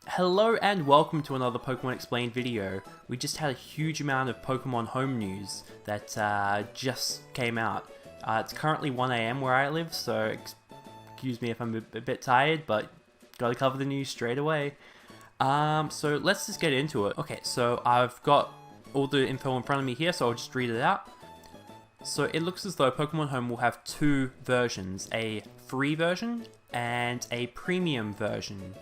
Hello and welcome to another Pokemon Explained video. We just had a huge amount of Pokemon Home news that just came out. It's currently 1 AM where I live, so excuse me if I'm a bit tired, but gotta cover the news straight away. So let's just get into it. Okay, so I've got all the info in front of me here, so I'll just read it out. So it looks as though Pokemon Home will have two versions, a free version and a premium version.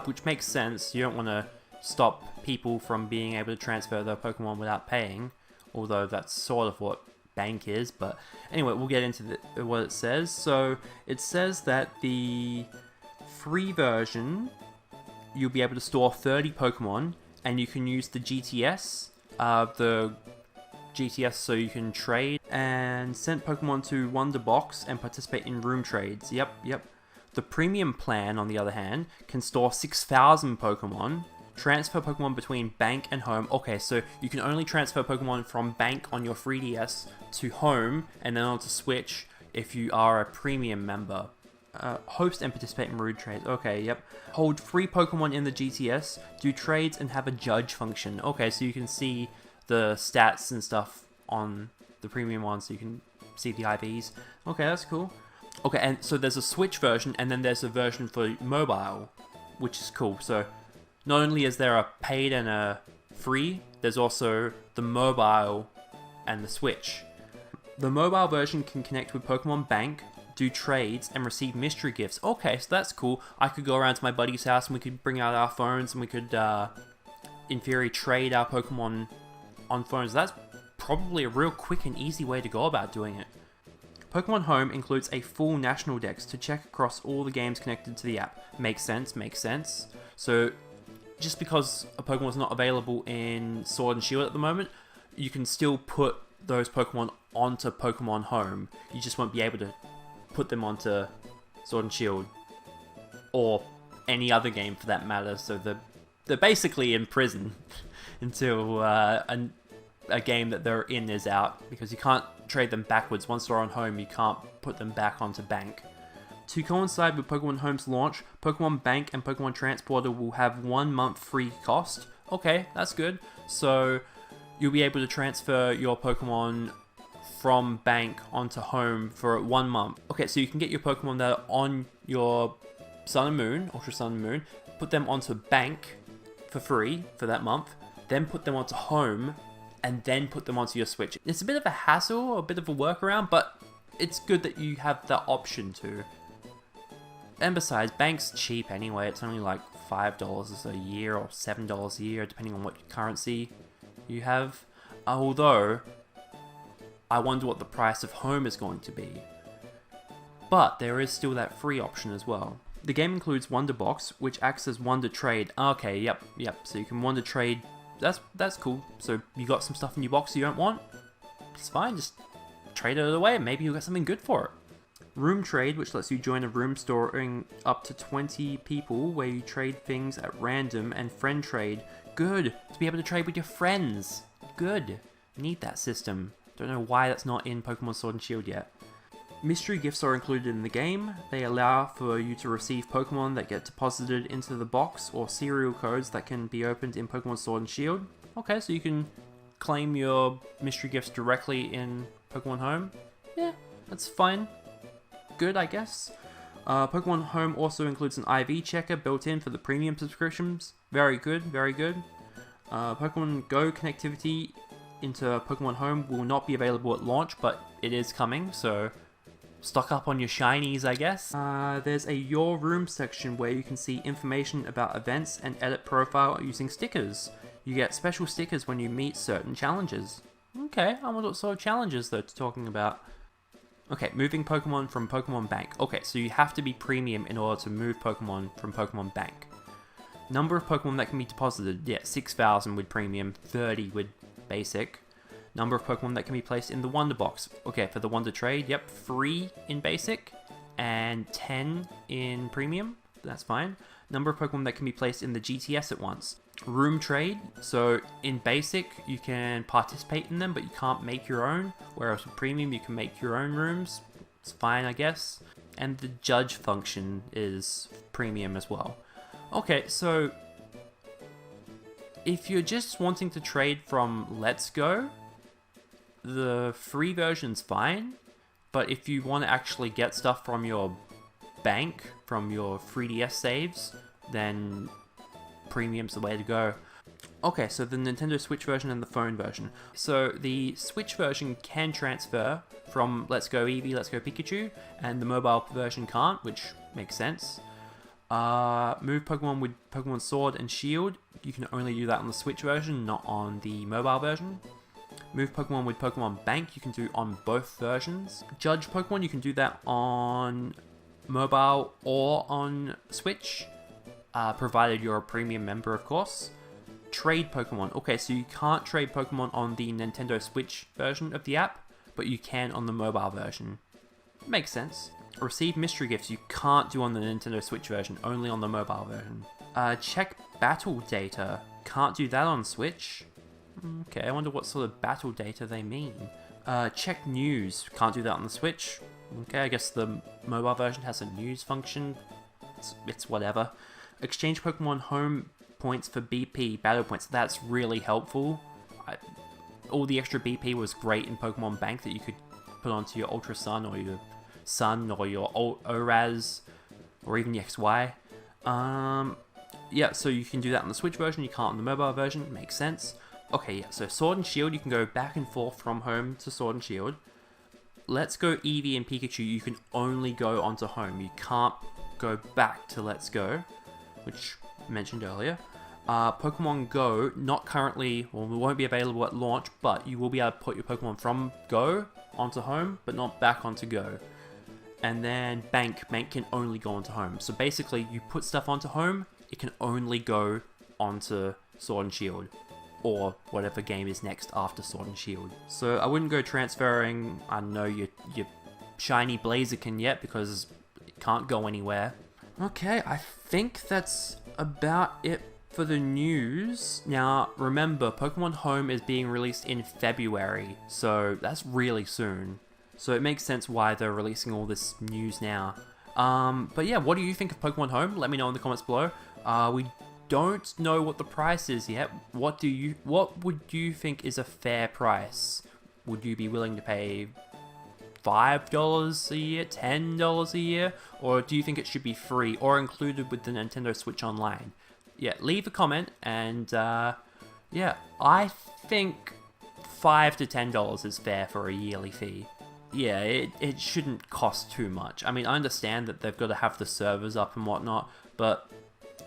Which makes sense. You don't want to stop people from being able to transfer their Pokemon without paying, although that's sort of what Bank is. But anyway, we'll get into what it says. So it says that the free version, you'll be able to store 30 Pokemon, and you can use the GTS, so you can trade and send Pokemon to Wonderbox and participate in room trades. Yep. The premium plan, on the other hand, can store 6,000 Pokemon, transfer Pokemon between Bank and Home. Okay, so you can only transfer Pokemon from Bank on your 3DS to Home and then onto Switch if you are a premium member. Host and participate in room trades. Okay, yep. Hold free Pokemon in the GTS, do trades, and have a judge function. Okay, so you can see the stats and stuff on the premium one, so you can see the IVs. Okay, that's cool. Okay, and so there's a Switch version, and then there's a version for mobile, which is cool. So not only is there a paid and a free, there's also the mobile and the Switch. The mobile version can connect with Pokemon Bank, do trades, and receive mystery gifts. Okay, so that's cool. I could go around to my buddy's house, and we could bring out our phones, and we could, in theory, trade our Pokemon on phones. That's probably a real quick and easy way to go about doing it. Pokemon Home includes a full national dex to check across all the games connected to the app. Makes sense. So, just because a Pokemon is not available in Sword and Shield at the moment, you can still put those Pokemon onto Pokemon Home. You just won't be able to put them onto Sword and Shield, or any other game for that matter. So they're basically in prison until a game that they're in is out, because you can't trade them backwards. Once they're on Home, you can't put them back onto Bank. To coincide with Pokemon Home's launch, Pokemon Bank and Pokemon Transporter will have 1 month free cost. Okay, that's good. So you'll be able to transfer your Pokemon from Bank onto Home for 1 month. Okay, so you can get your Pokemon that are on your Sun and Moon, Ultra Sun and Moon, put them onto Bank for free for that month, then put them onto Home, and then put them onto your Switch. It's a bit of a hassle, a bit of a workaround, but it's good that you have the option to. And besides, Bank's cheap anyway. It's only like $5 a year or $7 a year, depending on what currency you have. Although, I wonder what the price of Home is going to be. But there is still that free option as well. The game includes Wonderbox, which acts as Wonder Trade. Okay, yep. So you can Wonder Trade. That's cool. So you got some stuff in your box you don't want? It's fine, just trade it away and maybe you'll get something good for it. Room Trade, which lets you join a room storing up to 20 people where you trade things at random, and Friend Trade. Good, to be able to trade with your friends. Good, need that system. Don't know why that's not in Pokemon Sword and Shield yet. Mystery gifts are included in the game. They allow for you to receive Pokemon that get deposited into the box, or serial codes that can be opened in Pokemon Sword and Shield. Okay, so you can claim your mystery gifts directly in Pokemon Home. Yeah, that's fine. Good, I guess. Pokemon Home also includes an IV checker built in for the premium subscriptions. Very good. Pokemon Go connectivity into Pokemon Home will not be available at launch, but it is coming, so stock up on your shinies, I guess. There's a Your Room section where you can see information about events and edit profile using stickers. You get special stickers when you meet certain challenges. Okay, I wonder what sort of challenges they're talking about. Okay, moving Pokemon from Pokemon Bank. Okay, so you have to be premium in order to move Pokemon from Pokemon Bank. Number of Pokemon that can be deposited. Yeah, 6,000 with premium, 30 with basic. Number of Pokemon that can be placed in the Wonder Box. Okay, for the Wonder Trade, yep, 3 in basic and 10 in premium. That's fine. Number of Pokemon that can be placed in the GTS at once. Room Trade, so in basic you can participate in them, but you can't make your own, whereas with premium you can make your own rooms. It's fine, I guess. And the judge function is premium as well. Okay, so if you're just wanting to trade from Let's Go, the free version's fine. But if you want to actually get stuff from your bank, from your 3DS saves, then Premium's the way to go. Okay, so the Nintendo Switch version and the phone version. So the Switch version can transfer from Let's Go Eevee, Let's Go Pikachu, and the mobile version can't, which makes sense. Move Pokemon with Pokemon Sword and Shield, you can only do that on the Switch version, not on the mobile version. Move Pokemon with Pokemon Bank, you can do on both versions. Judge Pokemon, you can do that on mobile or on Switch, provided you're a premium member, of course. Trade Pokemon. Okay, so you can't trade Pokemon on the Nintendo Switch version of the app, but you can on the mobile version. Makes sense. Receive mystery gifts, you can't do on the Nintendo Switch version, only on the mobile version. Check battle data, can't do that on Switch. Okay, I wonder what sort of battle data they mean. Check news, can't do that on the Switch. Okay, I guess the mobile version has a news function. It's whatever. Exchange Pokemon home points for BP battle points. That's really helpful. All the extra BP was great in Pokemon Bank that you could put onto your Ultra Sun or your Sun or your ORAS or even the XY. Yeah, so you can do that on the Switch version, you can't on the mobile version, makes sense. Okay, yeah, so Sword and Shield, you can go back and forth from home to Sword and Shield. Let's Go Eevee and Pikachu, you can only go onto home. You can't go back to Let's Go, which I mentioned earlier. Pokemon Go, not currently, well, it won't be available at launch, but you will be able to put your Pokemon from Go onto home, but not back onto Go. And then Bank can only go onto home. So basically, you put stuff onto home, it can only go onto Sword and Shield, or whatever game is next after Sword and Shield. So I wouldn't go transferring, I don't know, your shiny Blaziken yet, because it can't go anywhere. Okay, I think that's about it for the news. Now, remember, Pokemon Home is being released in February, so that's really soon. So it makes sense why they're releasing all this news now. But yeah, what do you think of Pokemon Home? Let me know in the comments below. We don't know what the price is yet. What would you think is a fair price? Would you be willing to pay $5 a year, $10 a year, or do you think it should be free or included with the Nintendo Switch Online? Yeah, leave a comment, and yeah, I think $5 to $10 is fair for a yearly fee. Yeah, it shouldn't cost too much. I mean, I understand that they've got to have the servers up and whatnot, but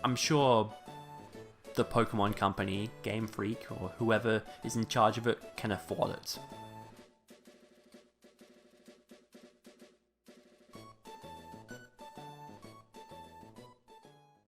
I'm sure the Pokemon company, Game Freak, or whoever is in charge of it can afford it.